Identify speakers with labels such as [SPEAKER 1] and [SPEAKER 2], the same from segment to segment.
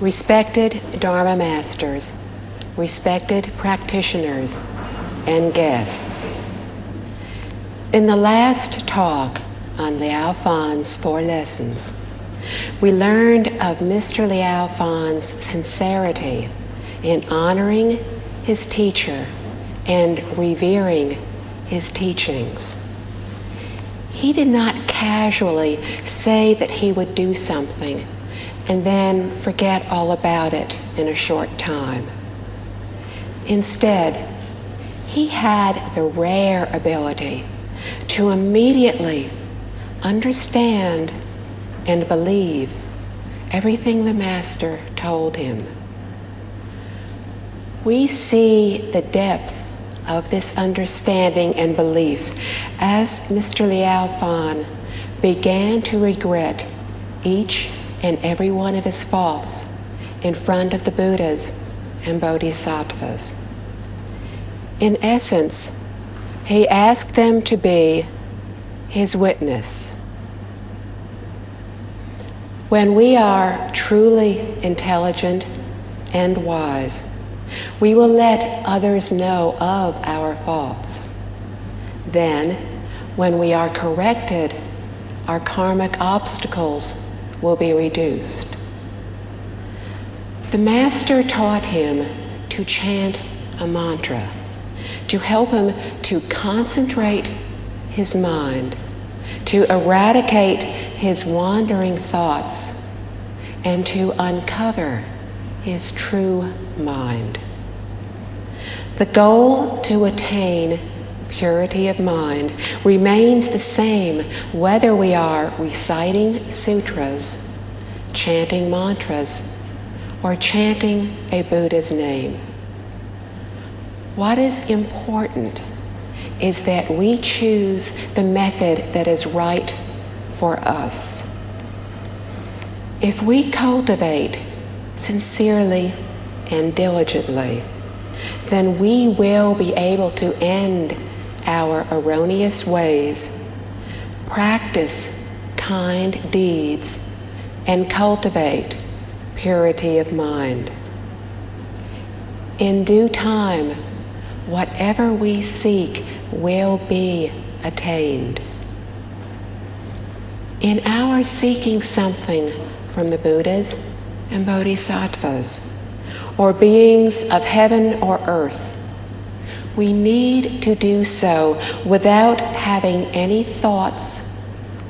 [SPEAKER 1] Respected Dharma masters, respected practitioners, and guests. In the last talk on Liao Fan's 4 lessons, we learned of Mr. Liao Fan's sincerity in honoring his teacher and revering his teachings. He did not casually say that he would do something and then forget all about it in a short time. Instead, he had the rare ability to immediately understand and believe everything the Master told him. We see the depth of this understanding and belief as Mr. Liao Fan began to regret each and every one of his faults in front of the Buddhas and Bodhisattvas. In essence, he asked them to be his witness. When we are truly intelligent and wise, we will let others know of our faults. Then, when we are corrected, our karmic obstacles will be reduced. The Master taught him to chant a mantra to help him to concentrate his mind, to eradicate his wandering thoughts, and to uncover his true mind. The goal to attain purity of mind remains the same whether we are reciting sutras, chanting mantras, or chanting a Buddha's name. What is important is that we choose the method that is right for us. If we cultivate sincerely and diligently, then we will be able to end our erroneous ways, practice kind deeds, and cultivate purity of mind. In due time, whatever we seek will be attained. In our seeking something from the Buddhas and Bodhisattvas, or beings of heaven or earth, we need to do so without having any thoughts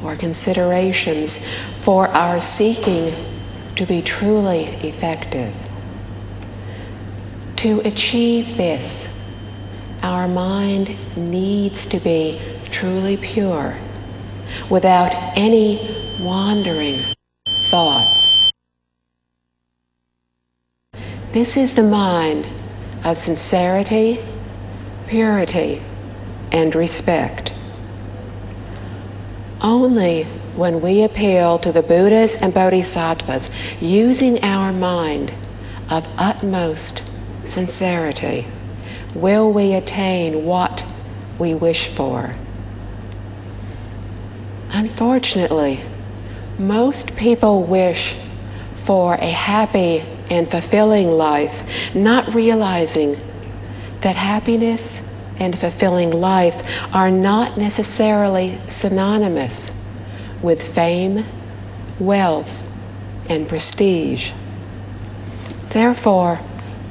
[SPEAKER 1] or considerations for our seeking to be truly effective. To achieve this, our mind needs to be truly pure, without any wandering thoughts. This is the mind of sincerity, purity, and respect. Only when we appeal to the Buddhas and Bodhisattvas using our mind of utmost sincerity will we attain what we wish for. Unfortunately, most people wish for a happy and fulfilling life, not realizing that happiness and fulfilling life are not necessarily synonymous with fame, wealth, and prestige. Therefore,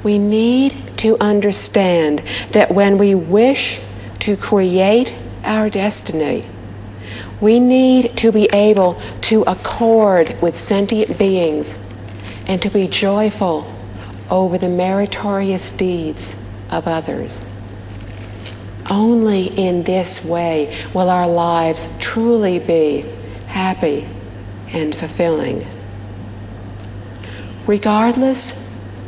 [SPEAKER 1] we need to understand that when we wish to create our destiny, we need to be able to accord with sentient beings and to be joyful over the meritorious deeds of others. Only in this way will our lives truly be happy and fulfilling. Regardless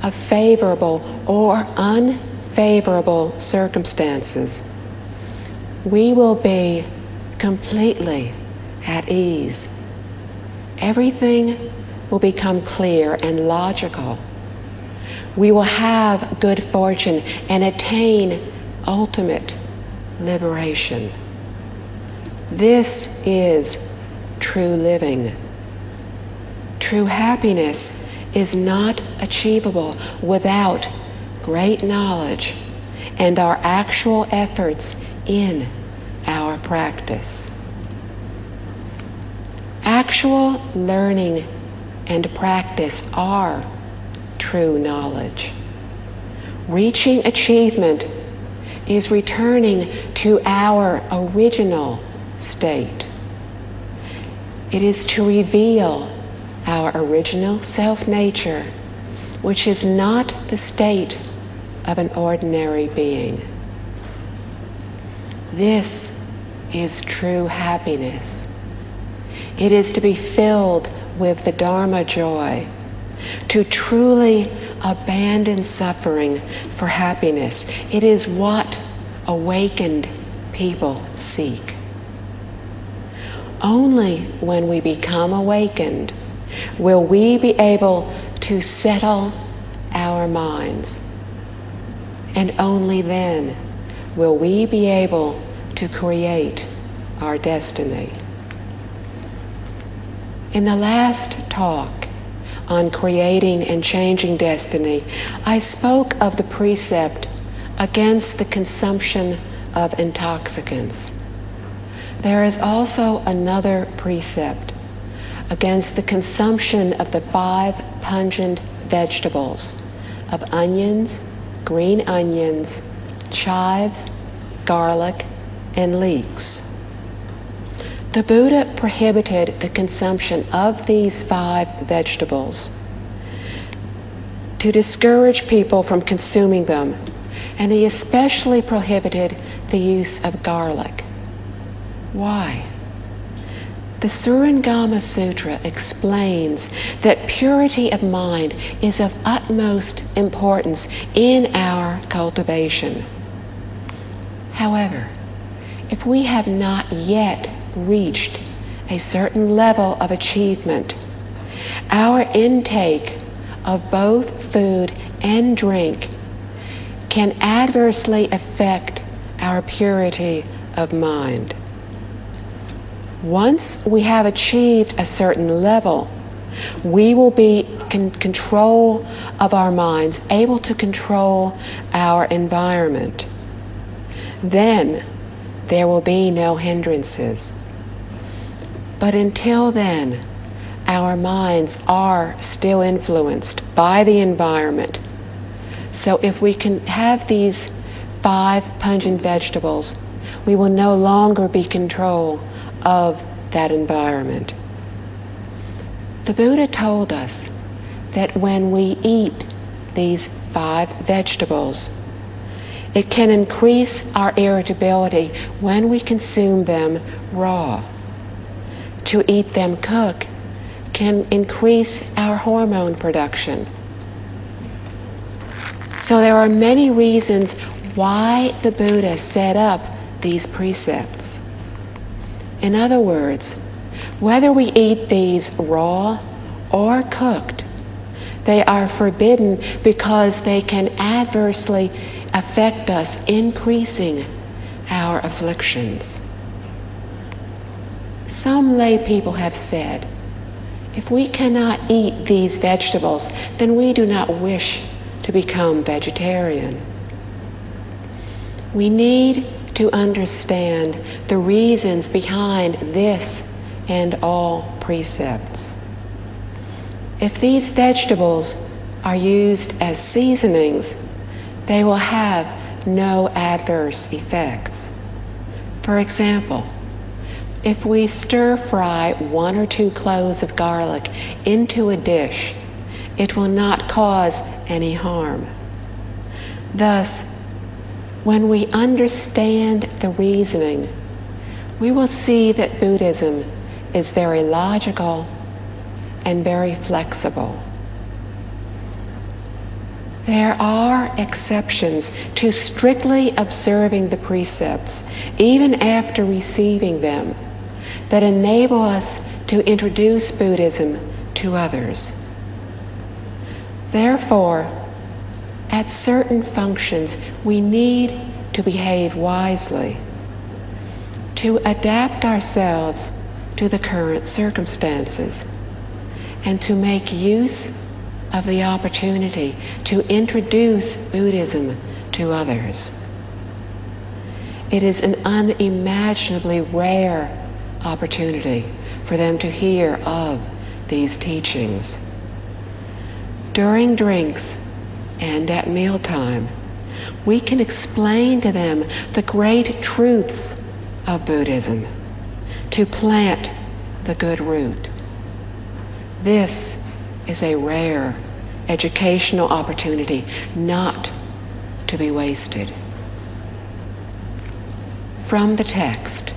[SPEAKER 1] of favorable or unfavorable circumstances, we will be completely at ease. Everything will become clear and logical. We will have good fortune and attain ultimate liberation. This is true living. True happiness is not achievable without great knowledge and our actual efforts in our practice. Actual learning and practice are true knowledge. Reaching achievement is returning to our original state. It is to reveal our original self-nature, which is not the state of an ordinary being. This is true happiness. It is to be filled with the Dharma joy, to truly abandon suffering for happiness. It is what awakened people seek. Only when we become awakened will we be able to settle our minds. And only then will we be able to create our destiny. In the last talk on creating and changing destiny, I spoke of the precept against the consumption of intoxicants. There is also another precept against the consumption of the 5 pungent vegetables of onions, green onions, chives, garlic, and leeks. The Buddha prohibited the consumption of these 5 vegetables to discourage people from consuming them, and he especially prohibited the use of garlic. Why? The Surangama Sutra explains that purity of mind is of utmost importance in our cultivation. However, if we have not yet reached a certain level of achievement, our intake of both food and drink can adversely affect our purity of mind. Once we have achieved a certain level, we will be in control of our minds, able to control our environment. Then there will be no hindrances. But until then, our minds are still influenced by the environment. So if we can have these 5 pungent vegetables, we will no longer be in control of that environment. The Buddha told us that when we eat these 5 vegetables, it can increase our irritability when we consume them raw. To eat them cooked can increase our hormone production. So there are many reasons why the Buddha set up these precepts. In other words, whether we eat these raw or cooked, they are forbidden because they can adversely affect us, increasing our afflictions. Some lay people have said, if we cannot eat these vegetables, then we do not wish to become vegetarian. We need to understand the reasons behind this and all precepts. If these vegetables are used as seasonings, they will have no adverse effects. For example, if we stir fry 1 or 2 cloves of garlic into a dish, it will not cause any harm. Thus, when we understand the reasoning, we will see that Buddhism is very logical and very flexible. There are exceptions to strictly observing the precepts, even after receiving them, that enable us to introduce Buddhism to others. Therefore, at certain functions, we need to behave wisely, to adapt ourselves to the current circumstances, and to make use of the opportunity to introduce Buddhism to others. It is an unimaginably rare opportunity for them to hear of these teachings. During drinks and at mealtime, we can explain to them the great truths of Buddhism, to plant the good root. This is a rare educational opportunity not to be wasted. From the text.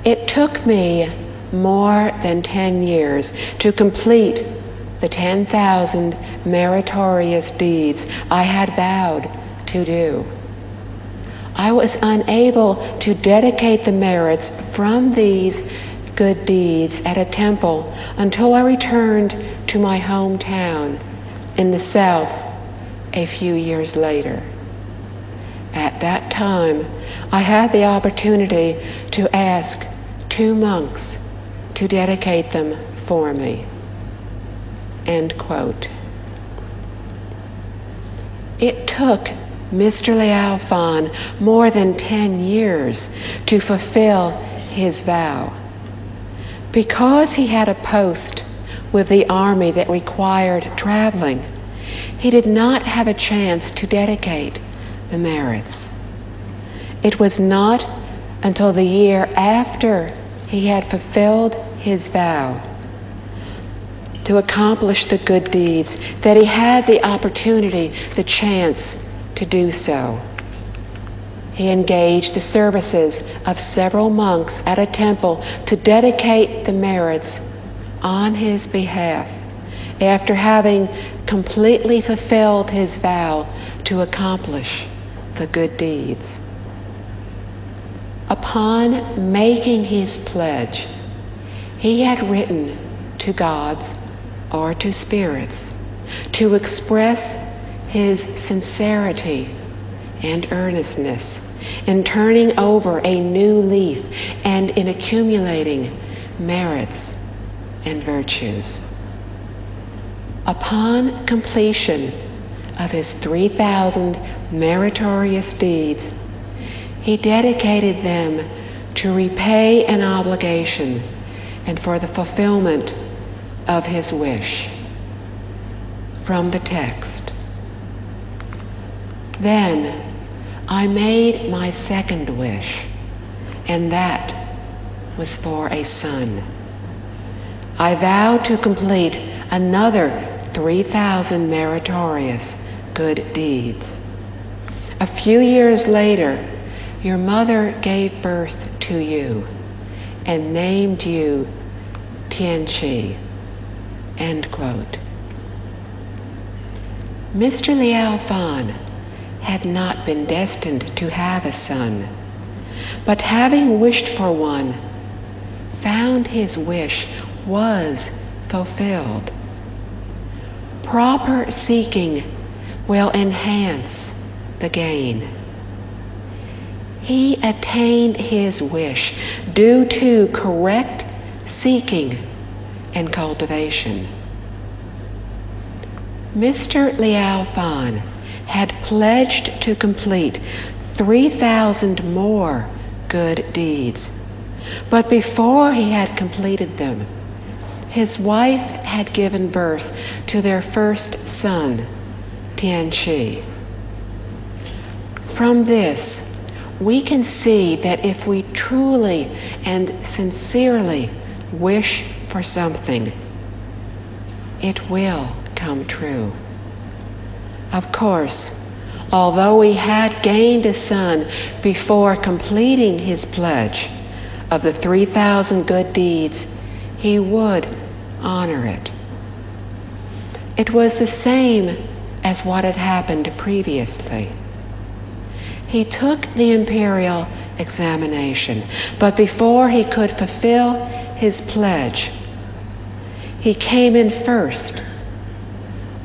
[SPEAKER 1] It took me more than 10 years to complete the 10,000 meritorious deeds I had vowed to do. I was unable to dedicate the merits from these good deeds at a temple until I returned to my hometown in the south a few years later. At that time, I had the opportunity to ask 2 monks to dedicate them for me. End quote. It took Mr. Liao more than 10 years to fulfill his vow. Because he had a post with the army that required traveling, he did not have a chance to dedicate the merits. It was not until the year after he had fulfilled his vow to accomplish the good deeds that he had the opportunity, the chance to do so. He engaged the services of several monks at a temple to dedicate the merits on his behalf after having completely fulfilled his vow to accomplish the good deeds. Upon making his pledge, he had written to gods or to spirits to express his sincerity and earnestness in turning over a new leaf and in accumulating merits and virtues. Upon completion of his 3,000 meritorious deeds, he dedicated them to repay an obligation and for the fulfillment of his wish. From the text. Then I made my second wish, and that was for a son. I vowed to complete another 3,000 meritorious good deeds. A few years later, your mother gave birth to you and named you Tianqi. End quote. Mr. Liao had not been destined to have a son, but having wished for one, found his wish was fulfilled. Proper seeking will enhance the gain. He attained his wish due to correct seeking and cultivation. Mr. Liao had pledged to complete 3,000 more good deeds, but before he had completed them, his wife had given birth to their first son, Tianqi. From this, we can see that if we truly and sincerely wish for something, it will come true. Of course, although he had gained a son before completing his pledge of the 3,000 good deeds, he would honor it. It was the same as what had happened previously. He took the imperial examination, but before he could fulfill his pledge, he came in first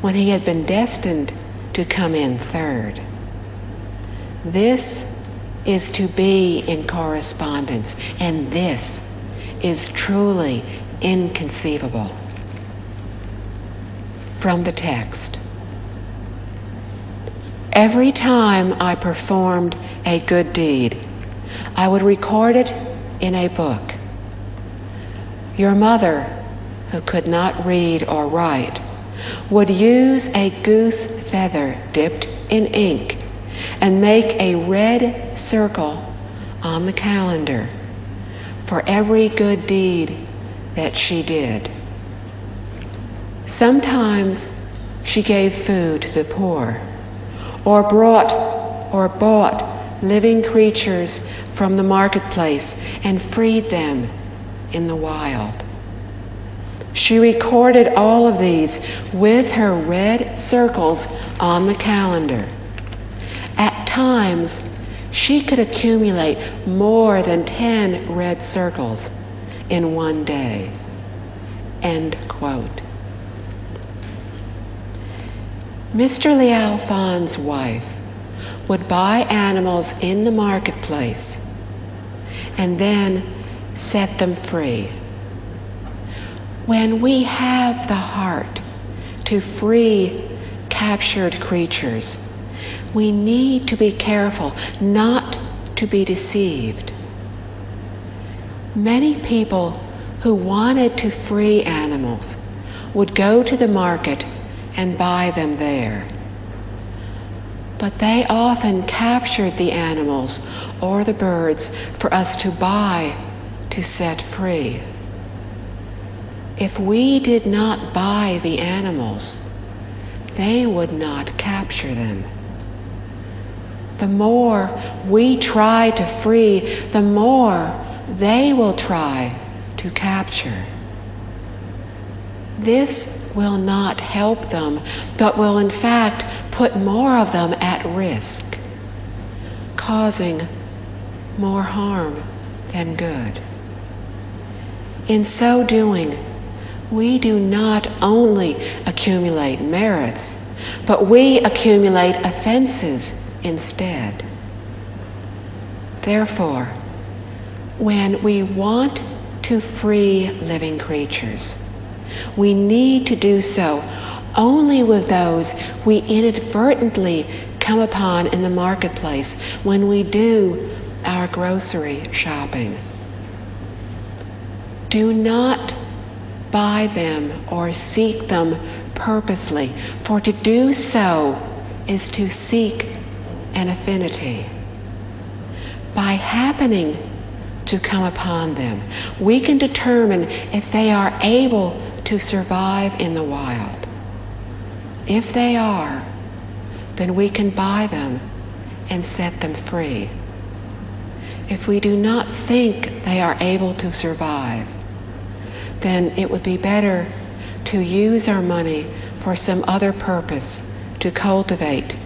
[SPEAKER 1] when he had been destined to come in third. This is to be in correspondence, and this is truly inconceivable. from the text. Every time I performed a good deed, I would record it in a book. Your mother, who could not read or write, would use a goose feather dipped in ink and make a red circle on the calendar for every good deed that she did. Sometimes she gave food to the poor, or bought living creatures from the marketplace and freed them in the wild. She recorded all of these with her red circles on the calendar. At times, she could accumulate more than 10 red circles in one day. End quote. Mr. Liao Fan's wife would buy animals in the marketplace and then set them free. When we have the heart to free captured creatures, we need to be careful not to be deceived. Many people who wanted to free animals would go to the market and buy them there. But they often captured the animals or the birds for us to buy to set free. If we did not buy the animals, they would not capture them. The more we try to free, the more they will try to capture. This will not help them, but will in fact put more of them at risk, causing more harm than good. In so doing, we do not only accumulate merits, but we accumulate offenses instead. Therefore, when we want to free living creatures, we need to do so only with those we inadvertently come upon in the marketplace when we do our grocery shopping. Do not buy them or seek them purposely, for to do so is to seek an affinity. By happening to come upon them, we can determine if they are able to survive in the wild. If they are, then we can buy them and set them free. If we do not think they are able to survive, then it would be better to use our money for some other purpose, to cultivate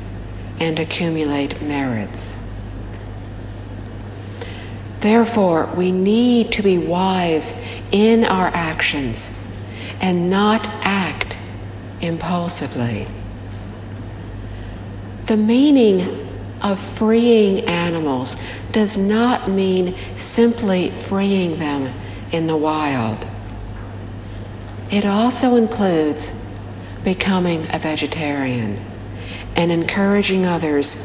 [SPEAKER 1] and accumulate merits. Therefore, we need to be wise in our actions and not act impulsively. The meaning of freeing animals does not mean simply freeing them in the wild. It also includes becoming a vegetarian and encouraging others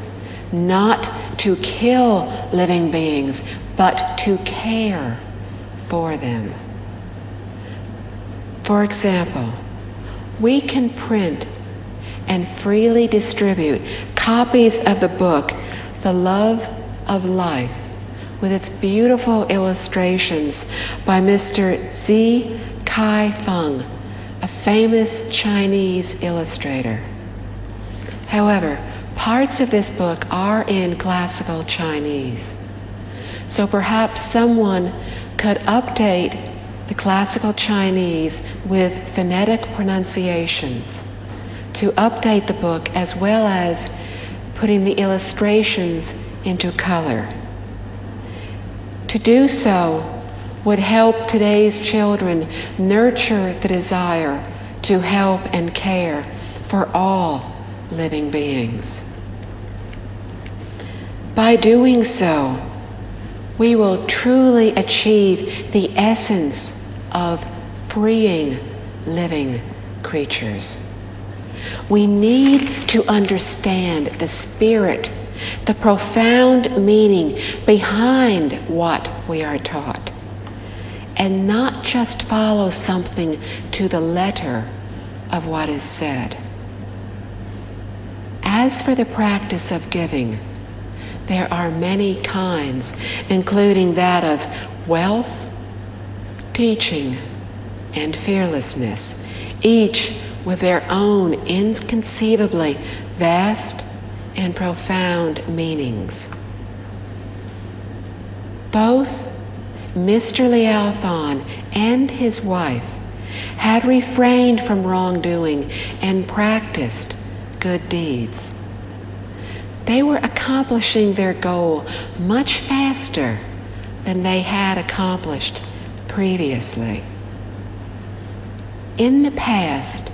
[SPEAKER 1] not to kill living beings, but to care for them. For example, we can print and freely distribute copies of the book, The Love of Life, with its beautiful illustrations by Mr. Zi Kai-feng, a famous Chinese illustrator. However, parts of this book are in classical Chinese, so perhaps someone could update the classical Chinese with phonetic pronunciations to update the book, as well as putting the illustrations into color. To do so would help today's children nurture the desire to help and care for all living beings. By doing so, we will truly achieve the essence of freeing living creatures. We need to understand the spirit, the profound meaning behind what we are taught, and not just follow something to the letter of what is said. As for the practice of giving, there are many kinds, including that of wealth, teaching, and fearlessness, each with their own inconceivably vast and profound meanings. Both Mr. Liao and his wife had refrained from wrongdoing and practiced good deeds. They were accomplishing their goal much faster than they had accomplished previously. In the past,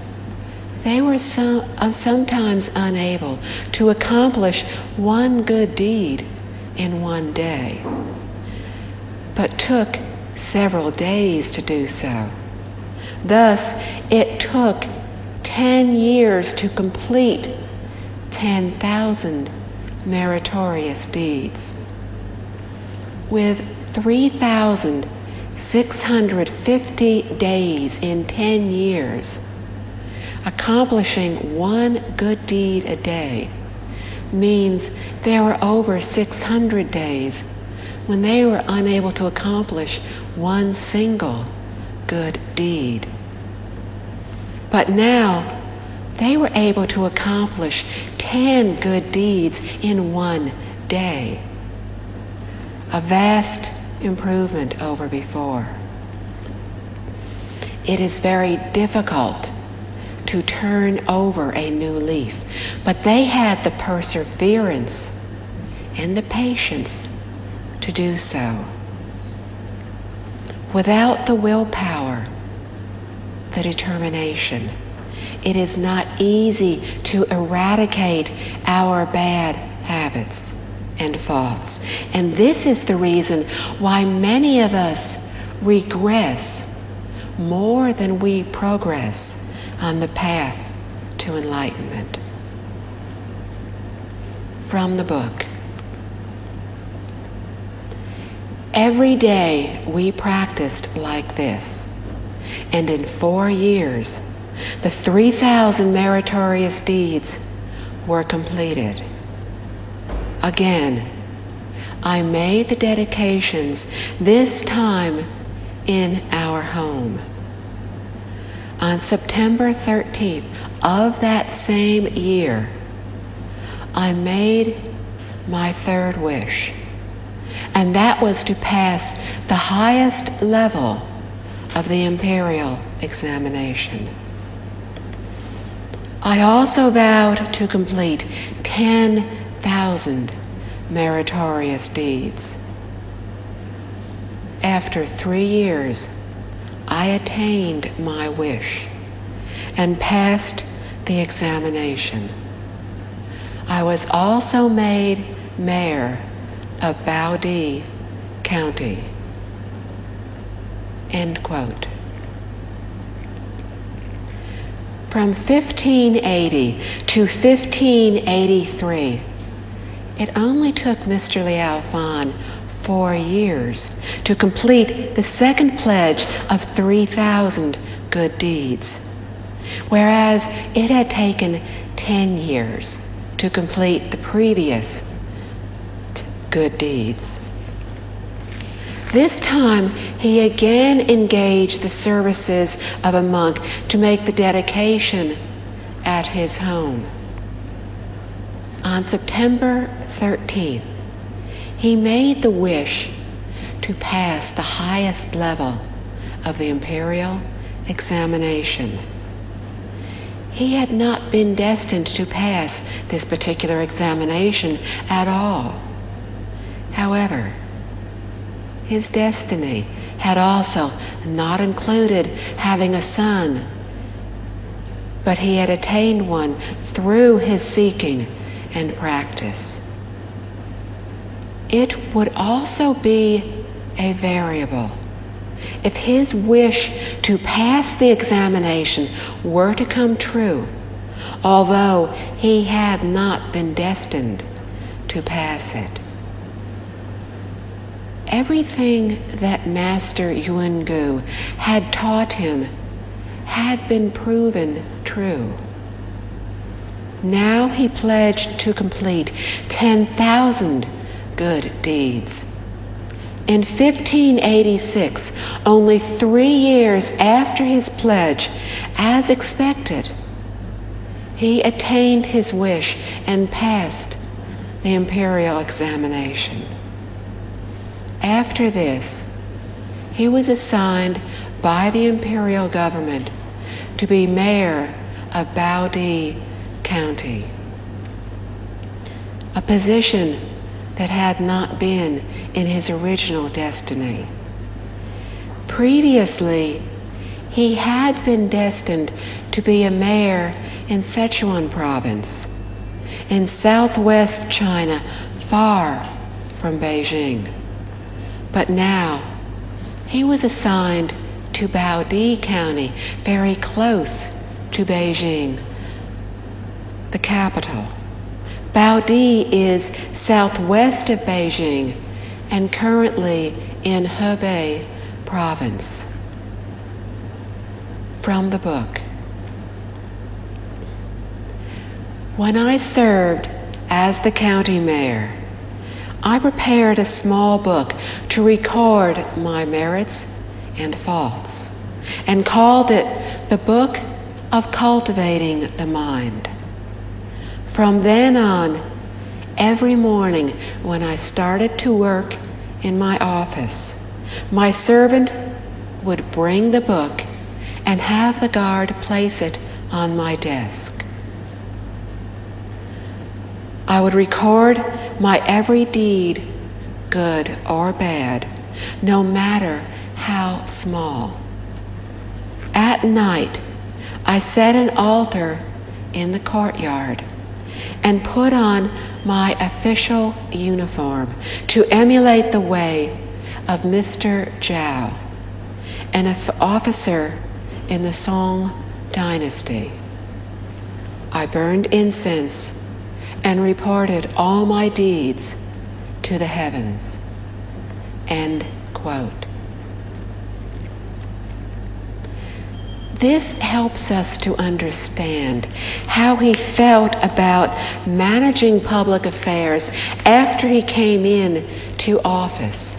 [SPEAKER 1] they were sometimes unable to accomplish one good deed in one day, but took several days to do so. Thus, it took 10 years to complete 10,000 meritorious deeds. With 3,650 days in 10 years, accomplishing one good deed a day means there were over 600 days when they were unable to accomplish one single good deed. But now they were able to accomplish 10 good deeds in one day. A vast improvement over before. It is very difficult to turn over a new leaf, but they had the perseverance and the patience to do so. Without the willpower, the determination, it is not easy to eradicate our bad habits and faults. And this is the reason why many of us regress more than we progress on the path to enlightenment. From the book. Every day we practiced like this, and in 4 years, the 3,000 meritorious deeds were completed. Again, I made the dedications, this time in our home. On September 13th of that same year, I made my third wish, and that was to pass the highest level of the imperial examination. I also vowed to complete 10,000 meritorious deeds. After 3 years, I attained my wish and passed the examination. I was also made mayor of Baodi County. End quote. From 1580 to 1583, it only took Mr. Liao 4 years to complete the second pledge of 3,000 good deeds, whereas it had taken 10 years to complete the previous good deeds. This time, he again engaged the services of a monk to make the dedication at his home. On September 13th, he made the wish to pass the highest level of the imperial examination. He had not been destined to pass this particular examination at all. However, his destiny had also not included having a son, but he had attained one through his seeking and practice. It would also be a variable. If his wish to pass the examination were to come true, although he had not been destined to pass it. Everything that Master Yuangu had taught him had been proven true. Now he pledged to complete 10,000 good deeds. In 1586, only 3 years after his pledge, as expected, he attained his wish and passed the imperial examination. After this, he was assigned by the imperial government to be mayor of Baodi County, a position that had not been in his original destiny. Previously, he had been destined to be a mayor in Sichuan province, in southwest China, far from Beijing. But now, he was assigned to Baodi County, very close to Beijing, the capital. Baodi is southwest of Beijing and currently in Hebei province. From the book. When I served as the county mayor, I prepared a small book to record my merits and faults, and called it the Book of Cultivating the Mind. From then on, every morning when I started to work in my office, my servant would bring the book and have the guard place it on my desk. I would record my every deed, good or bad, no matter how small. At night, I set an altar in the courtyard and put on my official uniform to emulate the way of Mr. Zhao, an officer in the Song dynasty. I burned incense and reported all my deeds to the heavens. End quote. This helps us to understand how he felt about managing public affairs after he came in to office,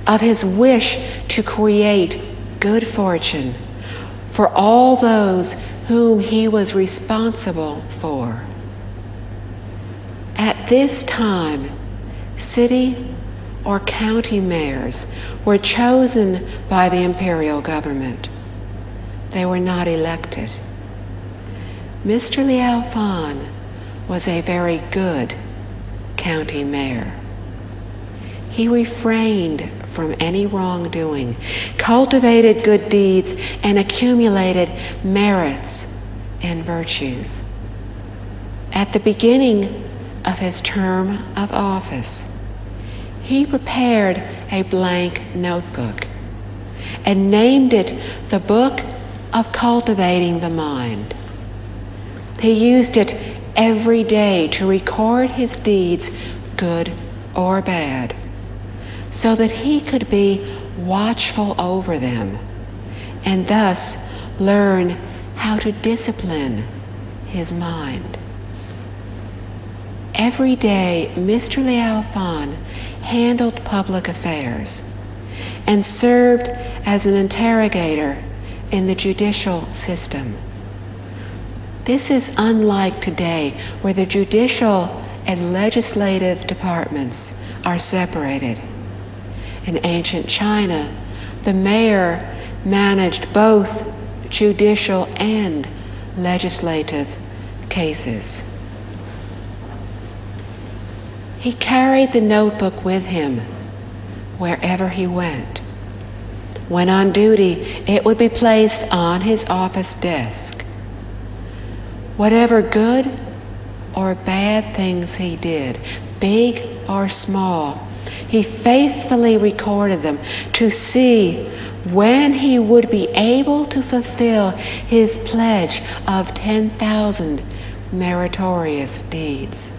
[SPEAKER 1] of his wish to create good fortune for all those whom he was responsible for. At this time, city or county mayors were chosen by the imperial government. They were not elected. Mr. Liao was a very good county mayor. He refrained from any wrongdoing, cultivated good deeds, and accumulated merits and virtues. At the beginning of his term of office, he prepared a blank notebook and named it the Book of Cultivating the Mind. He used it every day to record his deeds, good or bad, so that he could be watchful over them and thus learn how to discipline his mind. Every day, Mr. Liao handled public affairs and served as an interrogator in the judicial system. This is unlike today, where the judicial and legislative departments are separated. In ancient China, the mayor managed both judicial and legislative cases. He carried the notebook with him wherever he went. When on duty, it would be placed on his office desk. Whatever good or bad things he did, big or small, He faithfully recorded them to see when he would be able to fulfill his pledge of 10,000 meritorious deeds.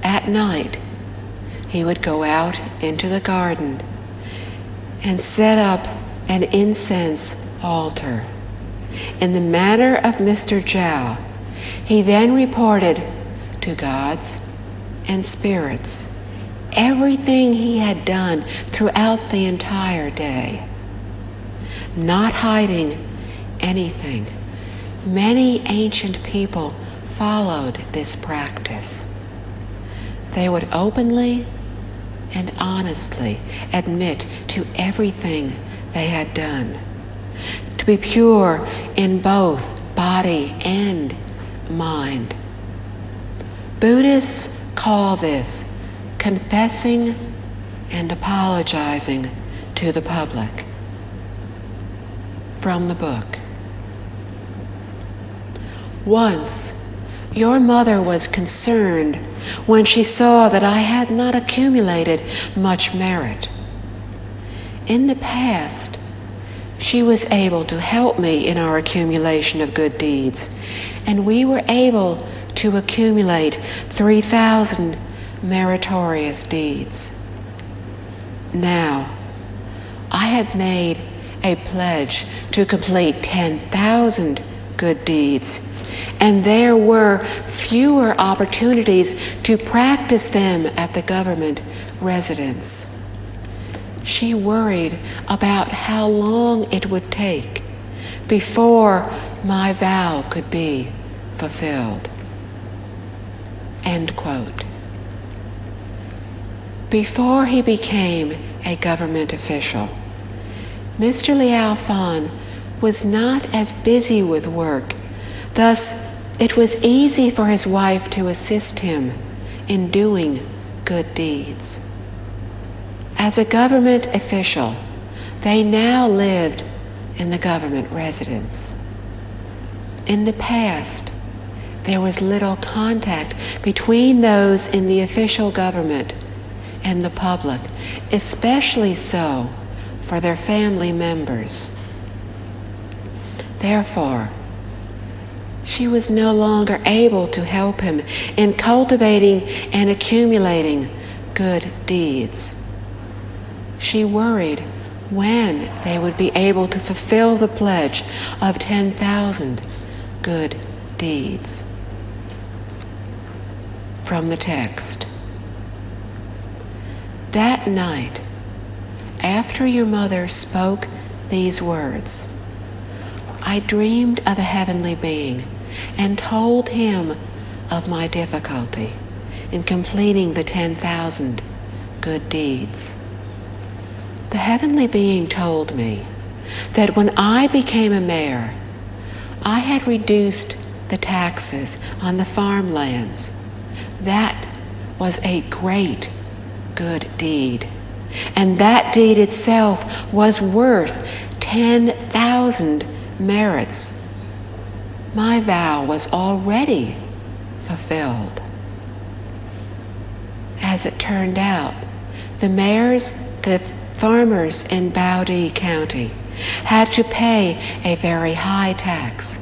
[SPEAKER 1] At night, he would go out into the garden and set up an incense altar. In the manner of Mr. Zhao, he then reported to gods and spirits everything he had done throughout the entire day, not hiding anything. Many ancient people followed this practice. They would openly and honestly admit to everything they had done, to be pure in both body and mind. Buddhists call this confessing and apologizing to the public. From the book. Once, your mother was concerned when she saw that I had not accumulated much merit. In the past, she was able to help me in our accumulation of good deeds, and we were able to accumulate 3,000 meritorious deeds. Now, I had made a pledge to complete 10,000 good deeds, and there were fewer opportunities to practice them at the government residence. She worried about how long it would take before my vow could be fulfilled. End quote. Before he became a government official, Mr. Liao was not as busy with work. Thus, it was easy for his wife to assist him in doing good deeds. As a government official, they now lived in the government residence. In the past, there was little contact between those in the official government and the public, especially so for their family members. Therefore, she was no longer able to help him in cultivating and accumulating good deeds. She worried when they would be able to fulfill the pledge of 10,000 good deeds. From the text. That night, after your mother spoke these words, I dreamed of a heavenly being and told him of my difficulty in completing the 10,000 good deeds. The heavenly being told me that when I became a mayor, I had reduced the taxes on the farmlands. That was a great good deed. And that deed itself was worth 10,000 merits. My vow was already fulfilled. As it turned out, the farmers in Baodi County had to pay a very high tax.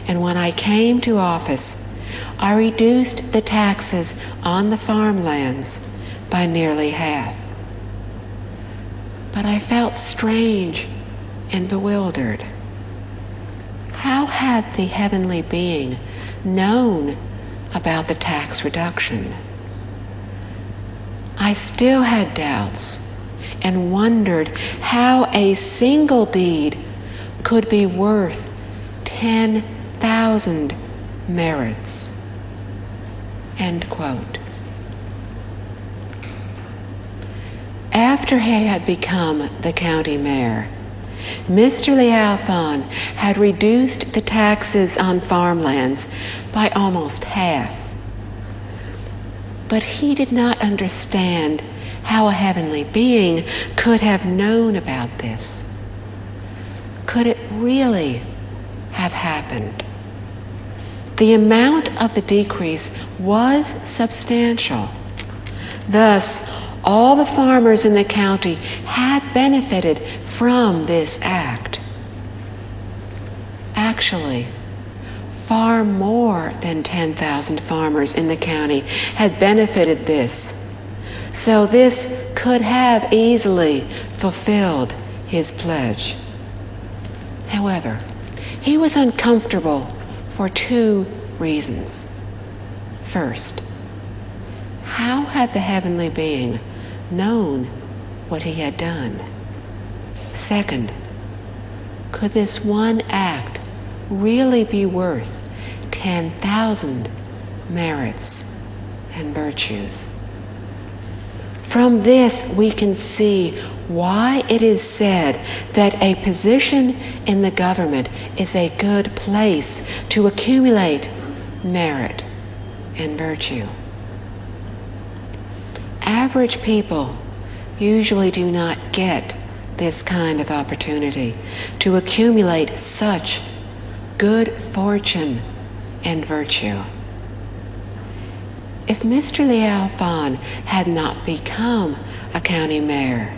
[SPEAKER 1] And when I came to office, I reduced the taxes on the farmlands by nearly half. But I felt strange and bewildered. How had the heavenly being known about the tax reduction? I still had doubts and wondered how a single deed could be worth 10,000 merits. End quote. After he had become the county mayor, Mr. Liao had reduced the taxes on farmlands by almost half. But he did not understand how a heavenly being could have known about this. Could it really have happened? The amount of the decrease was substantial. Thus, all the farmers in the county had benefited from this act. Actually, far more than 10,000 farmers in the county had benefited this. So this could have easily fulfilled his pledge. However, he was uncomfortable for two reasons. First, how had the heavenly being known what he had done? Second, could this one act really be worth 10,000 merits and virtues? From this we can see why it is said that a position in the government is a good place to accumulate merit and virtue. Average people usually do not get this kind of opportunity to accumulate such good fortune and virtue. If Mr. Liao had not become a county mayor,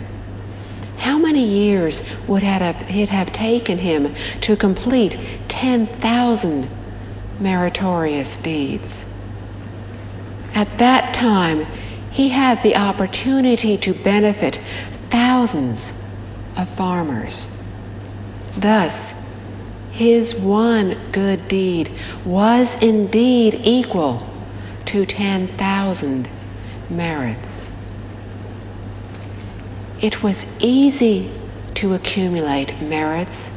[SPEAKER 1] how many years would it have taken him to complete 10,000 meritorious deeds? At that time, he had the opportunity to benefit thousands of farmers. Thus, his one good deed was indeed equal to 10,000 merits. It was easy to accumulate merits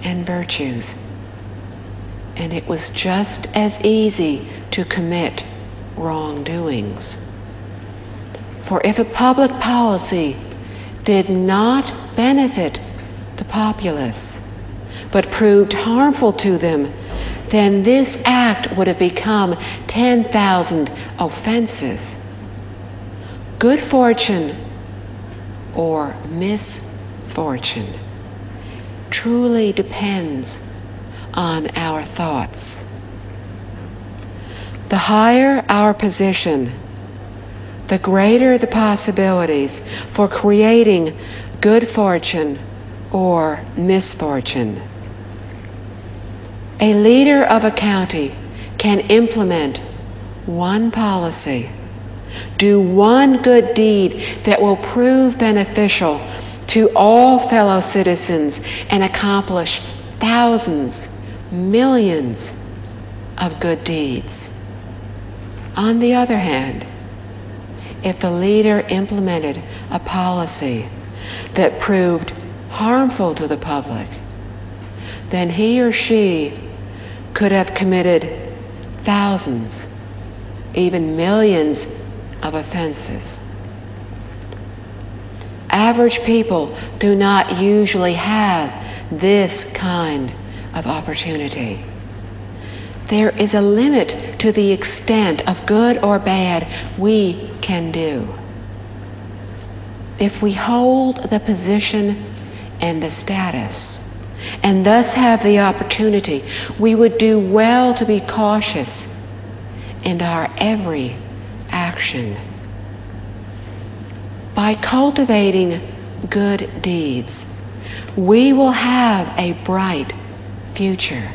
[SPEAKER 1] and virtues, and it was just as easy to commit wrongdoings. For if a public policy did not benefit the populace, but proved harmful to them, then this act would have become 10,000 offenses. Good fortune or misfortune truly depends on our thoughts. The higher our position, the greater the possibilities for creating good fortune or misfortune. A leader of a county can implement one policy, do one good deed that will prove beneficial to all fellow citizens and accomplish thousands, millions of good deeds. On the other hand, if the leader implemented a policy that proved harmful to the public, then he or she could have committed thousands, even millions of offenses. Average people do not usually have this kind of opportunity. There is a limit to the extent of good or bad we can do. If we hold the position and the status, and thus have the opportunity, we would do well to be cautious in our every action. By cultivating good deeds, we will have a bright future.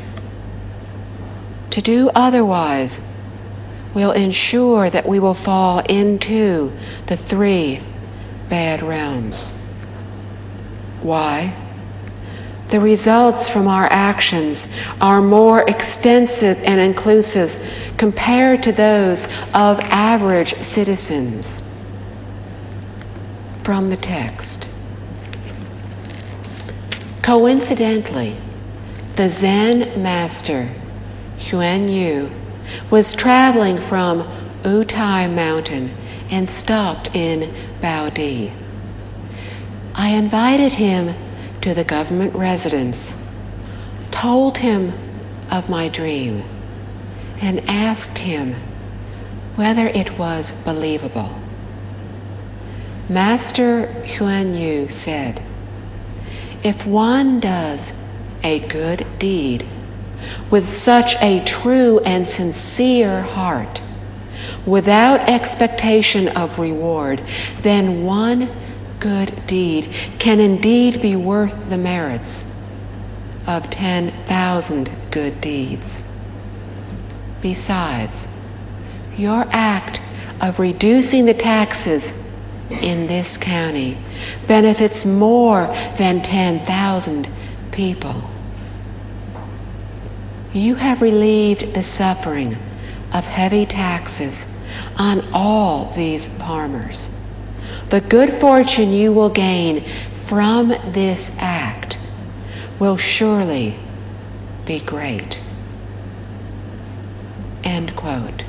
[SPEAKER 1] To do otherwise will ensure that we will fall into the three bad realms. Why? The results from our actions are more extensive and inclusive compared to those of average citizens. From the text. Coincidentally, the Zen master Xuan Yu was traveling from Wutai Mountain and stopped in Baodi. I invited him to the government residence, told him of my dream, and asked him whether it was believable. Master Xuan Yu said, "If one does a good deed with such a true and sincere heart, without expectation of reward, then one good deed can indeed be worth the merits of 10,000 good deeds. Besides, your act of reducing the taxes in this county benefits more than 10,000 people. You have relieved the suffering of heavy taxes on all these farmers. The good fortune you will gain from this act will surely be great. End quote.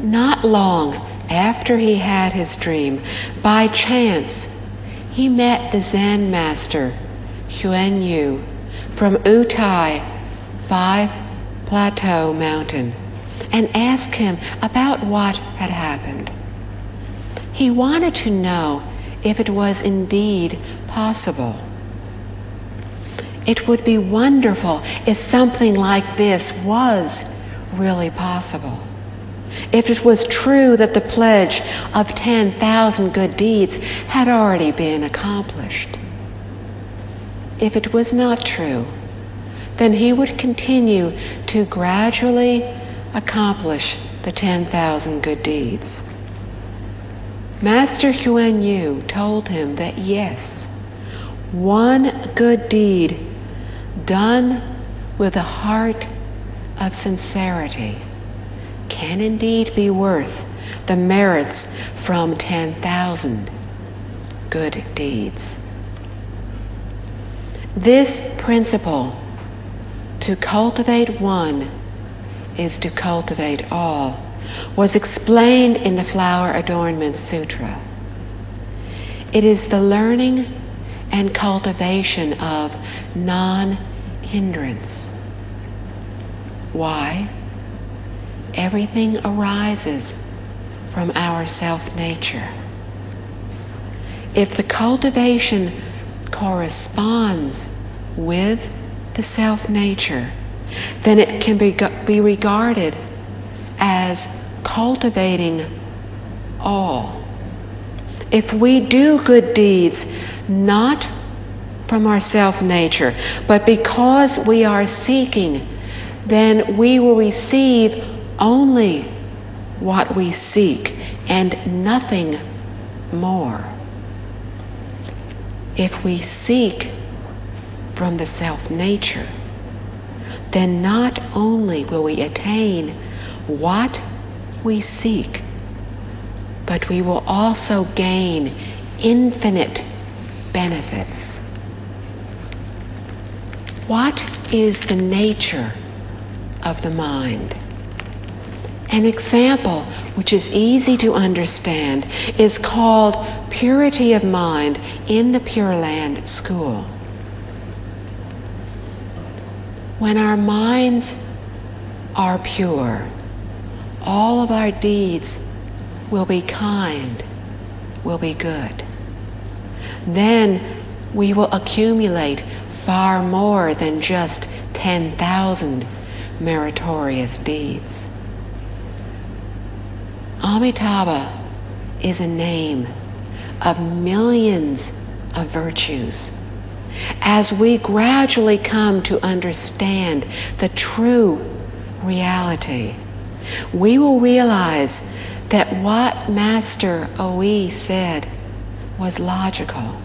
[SPEAKER 1] Not long after he had his dream, by chance, he met the Zen master, Xuan Yu, from Utai 5 Plateau Mountain, and asked him about what had happened. He wanted to know if it was indeed possible. It would be wonderful if something like this was really possible. If it was true that the pledge of 10,000 good deeds had already been accomplished. If it was not true, then he would continue to gradually accomplish the 10,000 good deeds. Master Xuan Yu told him that yes, one good deed done with a heart of sincerity can indeed be worth the merits from 10,000 good deeds. This principle, to cultivate one is to cultivate all, was explained in the Flower Adornment Sutra. It is the learning and cultivation of non-hindrance. Why? Everything arises from our self-nature. If the cultivation corresponds with the self-nature, then it can be regarded as cultivating all. If we do good deeds not from our self-nature, but because we are seeking, then we will receive only what we seek and nothing more. If we seek from the self-nature, then not only will we attain what we seek, but we will also gain infinite benefits. What is the nature of the mind? An example which is easy to understand is called purity of mind in the Pure Land School. When our minds are pure, all of our deeds will be kind, will be good. Then we will accumulate far more than just 10,000 meritorious deeds. Amitabha is a name of millions of virtues. As we gradually come to understand the true reality, we will realize that what Master Oe said was logical,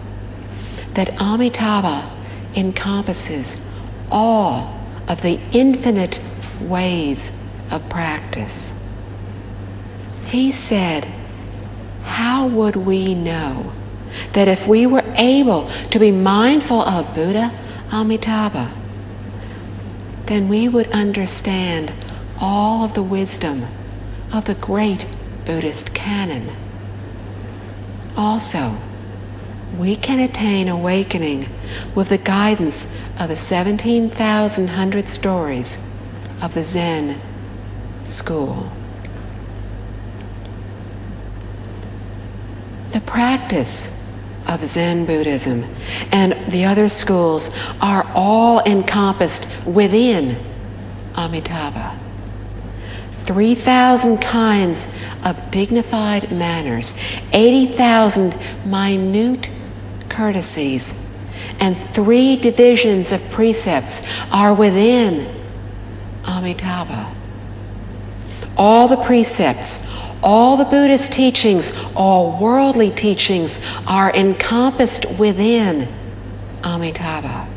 [SPEAKER 1] that Amitabha encompasses all of the infinite ways of practice. He said, how would we know that if we were able to be mindful of Buddha Amitabha, then we would understand all of the wisdom of the great Buddhist canon. Also, we can attain awakening with the guidance of the 17,100 stories of the Zen school. The practice of Zen Buddhism and the other schools are all encompassed within Amitabha. 3,000 kinds of dignified manners, 80,000 minute courtesies, and 3 divisions of precepts are within Amitabha. All the precepts, all the Buddhist teachings, all worldly teachings are encompassed within Amitabha.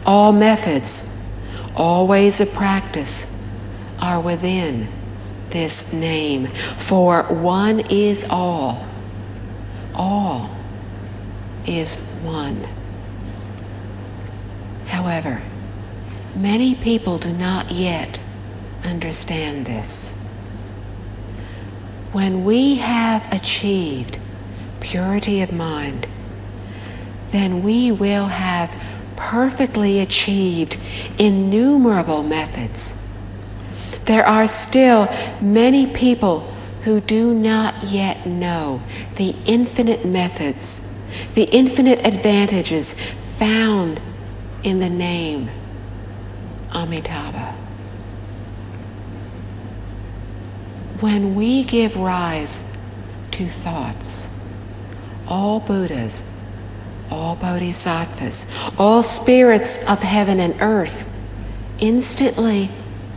[SPEAKER 1] All methods, all ways of practice are within this name, for one is all. All is one. However, many people do not yet understand this. When we have achieved purity of mind, then we will have perfectly achieved innumerable methods. There are still many people who do not yet know the infinite methods, the infinite advantages found in the name Amitabha. When we give rise to thoughts, all Buddhas, all Bodhisattvas, all spirits of heaven and earth instantly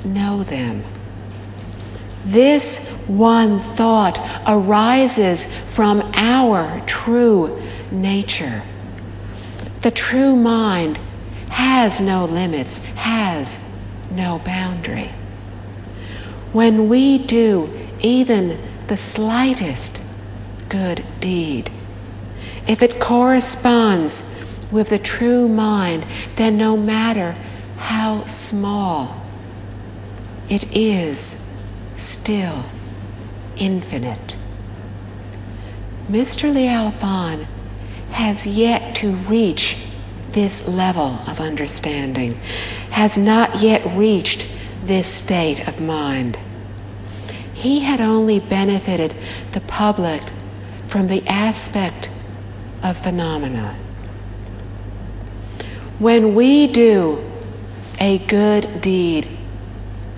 [SPEAKER 1] know them. This one thought arises from our true nature. The true mind has no limits, has no boundary. When we do even the slightest good deed, if it corresponds with the true mind, then no matter how small, it is still infinite. Mr. Liao has yet to reach this level of understanding, has not yet reached this state of mind. He had only benefited the public from the aspect of phenomena. When we do a good deed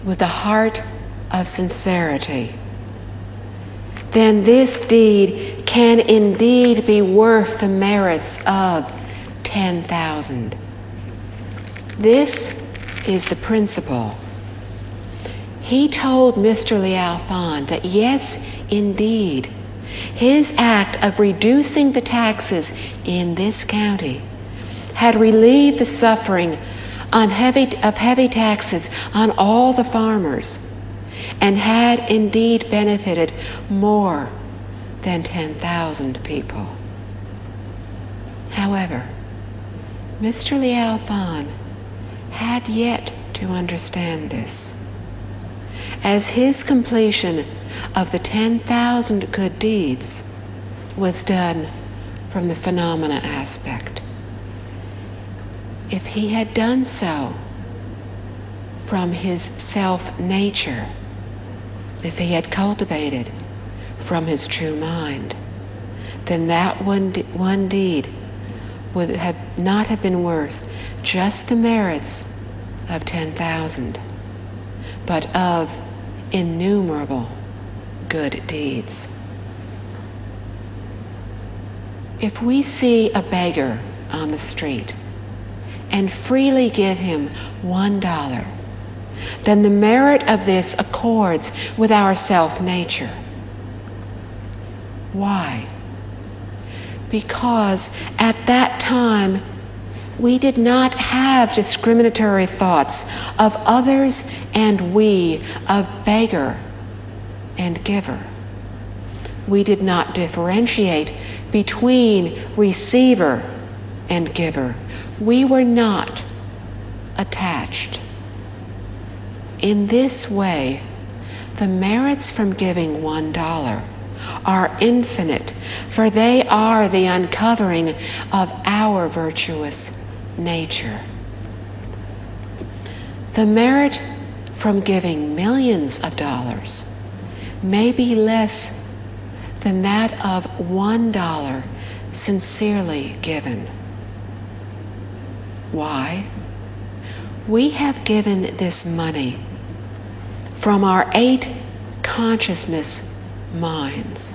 [SPEAKER 1] with a heart of sincerity, then this deed can indeed be worth the merits of 10,000. This is the principle. He told Mr. Liao that yes, indeed, his act of reducing the taxes in this county had relieved the suffering of heavy taxes on all the farmers, and had indeed benefited more than 10,000 people. However, Mr. Liao had yet to understand this, as his completion of the 10,000 good deeds was done from the phenomena aspect. If he had done so from his self-nature, if he had cultivated from his true mind, then that one deed would not have been worth just the merits of 10,000, but of innumerable good deeds. If we see a beggar on the street and freely give him $1, then the merit of this accords with our self-nature. Why? Because at that time we did not have discriminatory thoughts of others and we, of beggar and giver. We did not differentiate between receiver and giver. We were not attached. In this way, the merits from giving $1 are infinite, for they are the uncovering of our virtuous nature. The merit from giving millions of dollars may be less than that of $1 sincerely given. Why? We have given this money from our 8 consciousness minds.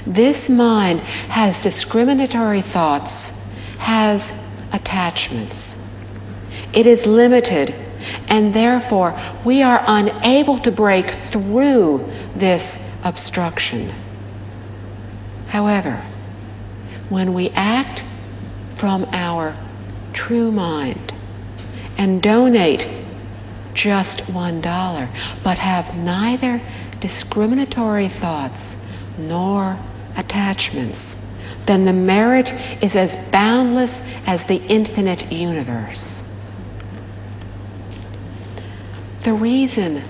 [SPEAKER 1] This mind has discriminatory thoughts, has attachments. It is limited, and therefore we are unable to break through this obstruction. However, when we act from our true mind and donate just $1, but have neither discriminatory thoughts nor attachments, then the merit is as boundless as the infinite universe. The reason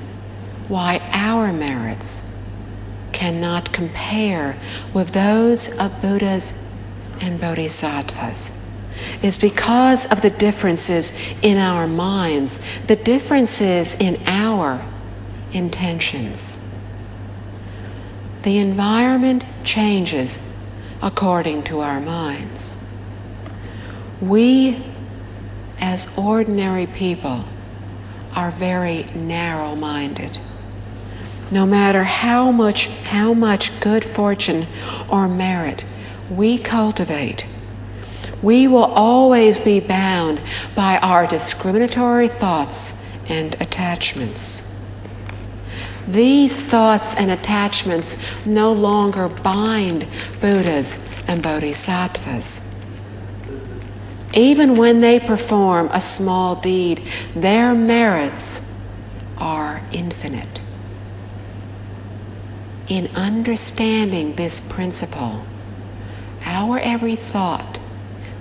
[SPEAKER 1] why our merits cannot compare with those of Buddhas and Bodhisattvas is because of the differences in our minds, the differences in our intentions. The environment changes according to our minds. We, as ordinary people, are very narrow-minded. No matter how much good fortune or merit we cultivate, we will always be bound by our discriminatory thoughts and attachments. These thoughts and attachments no longer bind Buddhas and Bodhisattvas. Even when they perform a small deed, their merits are infinite. In understanding this principle, our every thought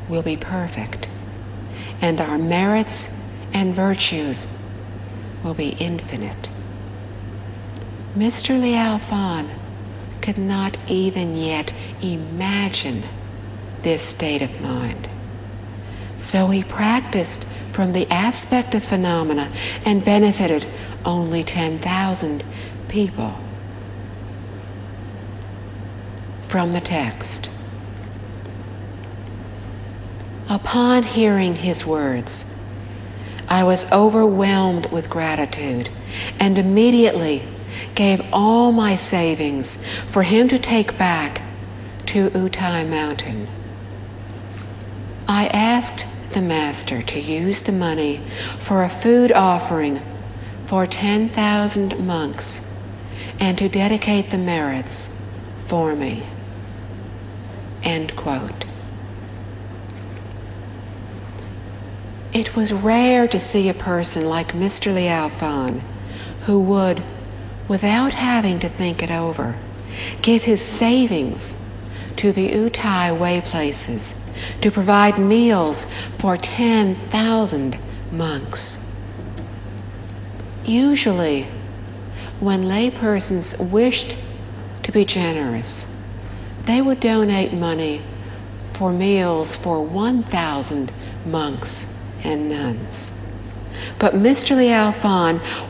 [SPEAKER 1] will be perfect, and our merits and virtues will be infinite. Mr. Liao could not even yet imagine this state of mind. So he practiced from the aspect of phenomena and benefited only 10,000 people. From the text. Upon hearing his words, I was overwhelmed with gratitude and immediately gave all my savings for him to take back to Utai Mountain. I asked the master to use the money for a food offering for 10,000 monks and to dedicate the merits for me. End quote. It was rare to see a person like Mr. Liao who would, without having to think it over, give his savings to the Utai way places to provide meals for 10,000 monks. Usually, when laypersons wished to be generous, they would donate money for meals for 1,000 monks and nuns. But Mr. Liao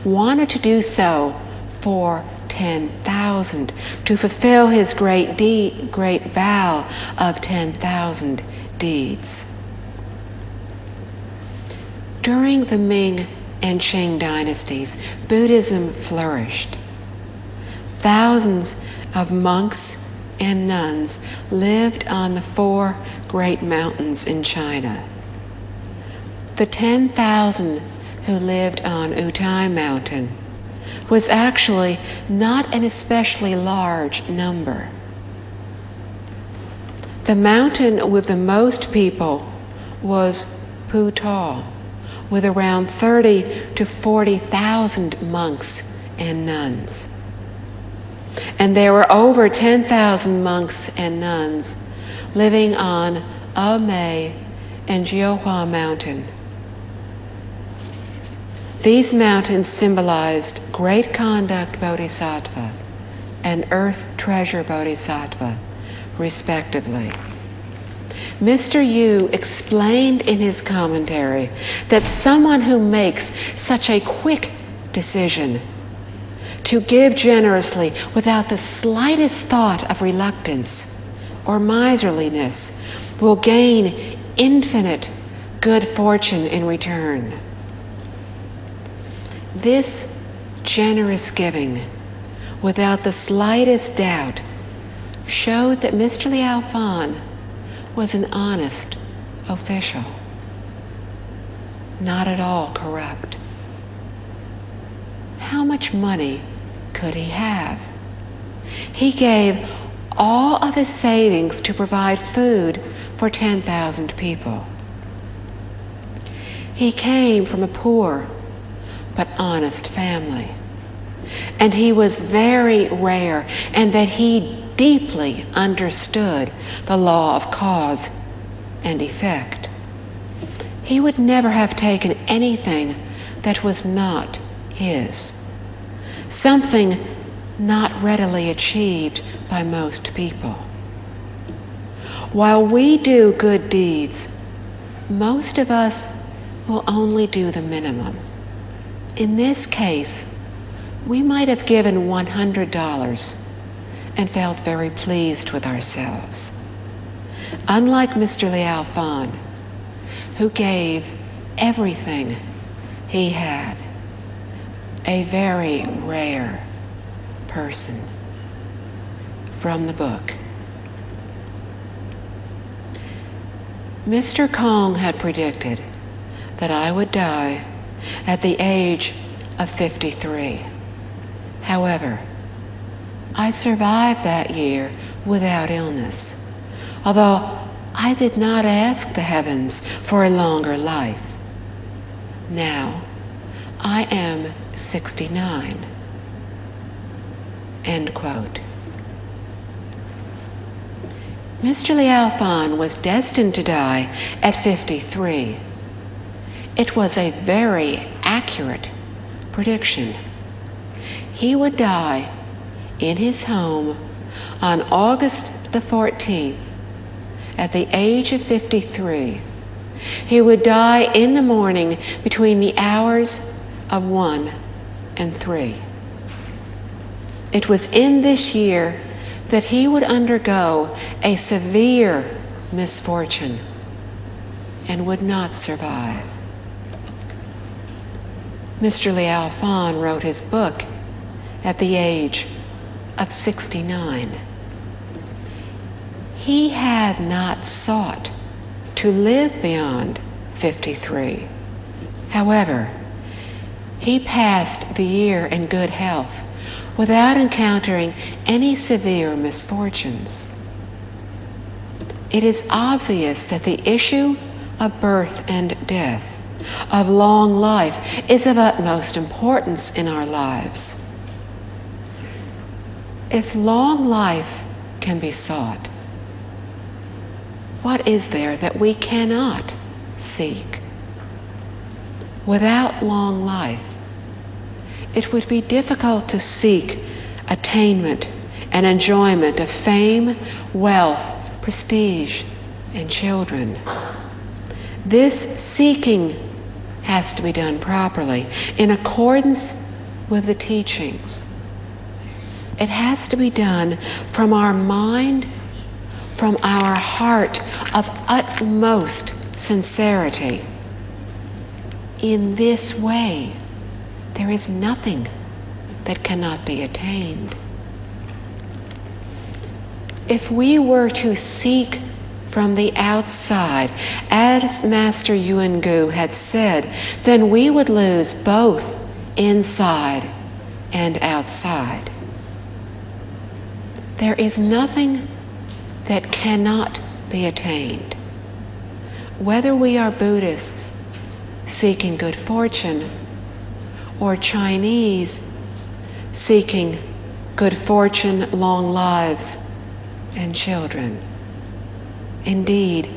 [SPEAKER 1] wanted to do so for 10,000 to fulfill his great vow of 10,000 deeds. During the Ming and Qing dynasties, Buddhism flourished. Thousands of monks and nuns lived on the 4 great mountains in China. The 10,000 who lived on Utai Mountain was actually not an especially large number. The mountain with the most people was Putao, with around 30 to 40,000 monks and nuns. And there were over 10,000 monks and nuns living on Amei and Jiuhua Mountain. These mountains symbolized Great Conduct Bodhisattva and Earth Treasure Bodhisattva, respectively. Mr. Yu explained in his commentary that someone who makes such a quick decision to give generously without the slightest thought of reluctance or miserliness will gain infinite good fortune in return. This generous giving, without the slightest doubt, showed that Mr. Liao was an honest official, not at all corrupt. How much money could he have? He gave all of his savings to provide food for 10,000 people. He came from a poor but honest family, and he was very rare in that he deeply understood the law of cause and effect. He would never have taken anything that was not his, something not readily achieved by most people. While we do good deeds, most of us will only do the minimum. In this case, we might have given $100 and felt very pleased with ourselves. Unlike Mr. Liao, who gave everything he had, a very rare person. From the book. Mr. Kong had predicted that I would die at the age of 53. However, I survived that year without illness, although I did not ask the heavens for a longer life. Now, I am 69. End quote. Mr. Liao was destined to die at 53. It was a very accurate prediction. He would die in his home on August the 14th at the age of 53. He would die in the morning between the hours of 1 and 3. It was in this year that he would undergo a severe misfortune and would not survive. Mr. Liao wrote his book at the age of 69. He had not sought to live beyond 53. However, he passed the year in good health without encountering any severe misfortunes. It is obvious that the issue of birth and death, of long life, is of utmost importance in our lives. If long life can be sought, what is there that we cannot seek? Without long life, it would be difficult to seek attainment and enjoyment of fame, wealth, prestige, and children. This seeking has to be done properly, in accordance with the teachings. It has to be done from our mind, from our heart of utmost sincerity. In this way, there is nothing that cannot be attained. If we were to seek from the outside, as Master Yuan Gu had said, then we would lose both inside and outside. There is nothing that cannot be attained. Whether we are Buddhists seeking good fortune, or Chinese seeking good fortune, long lives, and children. Indeed,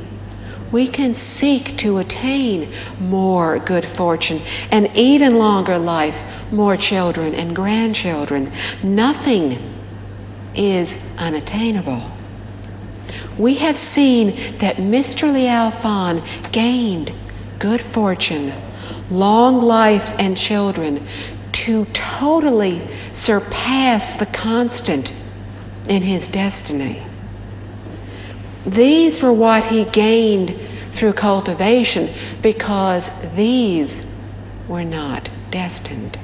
[SPEAKER 1] we can seek to attain more good fortune and even longer life, more children and grandchildren. Nothing is unattainable. We have seen that Mr. Liao gained good fortune, long life, and children to totally surpass the constant in his destiny. These were what he gained through cultivation, because these were not destined.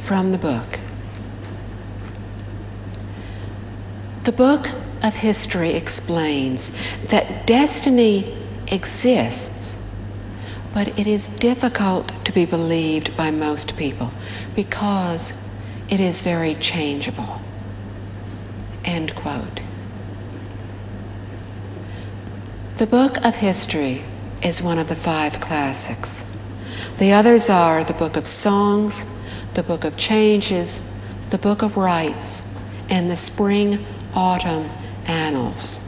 [SPEAKER 1] from the book. The book of history explains that destiny exists, but it is difficult to be believed by most people because it is very changeable. End quote. The book of history is one of the 5 classics. The others are the book of songs, the book of changes, the book of rites, and the spring-autumn annals.